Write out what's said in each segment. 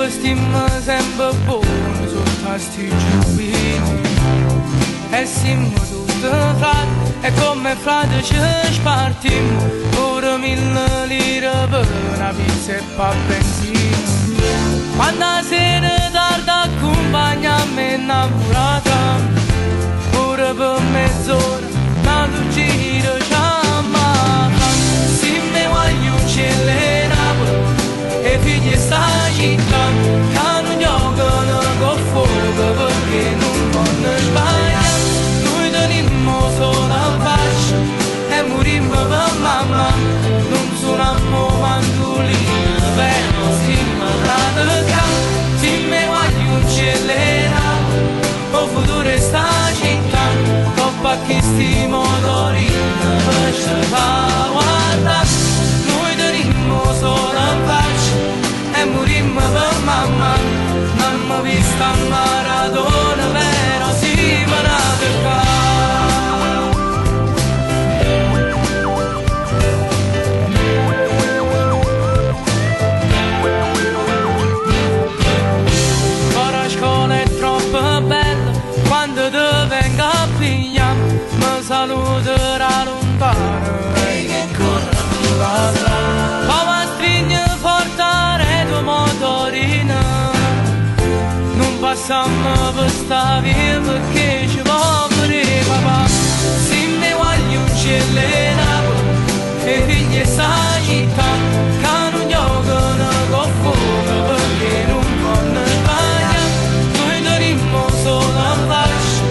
stiamo sempre buoni sotto a sti giubini. E siamo tutti frati, e come frati ci spartiamo, ora 1000 lire per una pizza e pa' benzina. Quando la sera tarda accompagna a me innamorata, ora per mezz'ora tanto giro ciamata. Se mi voglio uccellere Napoli e figli sta città, che non giocano con fuoco perché non vanno sbagliare. Noi teniamo solo la faccia e morimmo per mamma, non suoniamo mandolino, però siamo radicati. Se mi voglio uccellere Napoli, o futuro sta città, coppa che sti motori ci fa guardare. Noi teniamo solo la faccia e morimmo per mamma, non mi vista a Maradona, però siamo radicati. Quando ti venga a pigliare mi saluterà lontano e che corre la strada. Come stringe portare tu motorina, non passiamo per sta via perché ci va pure papà. Se mi voglio uccellere Napoli e figli sta città, che non giocano con fuoco perché non vanno sbagliare. Noi teniamo solo la faccia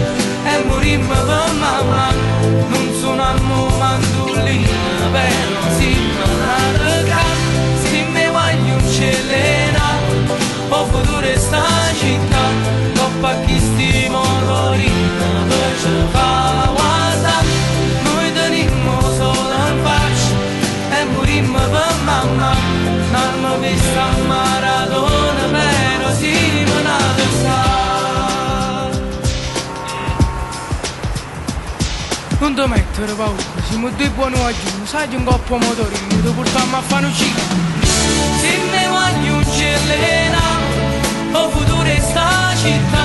e morimmo per mamma, non suoniamo mandolino, però siamo radicati. Se mi voglio uccellere Napoli, o futuro sta città, coppa chi sti motorino per ci fa guardare. Noi teniamo solo la faccia e morimmo per mamma, non mi vista a Maradona, però siamo radicati. Non ti mettere paura, siamo due buoni aggiunti, sai un coppo motorino, ti portiamo a fare uscire. Se mi voglio uccellere Napoli, o futuro sta città,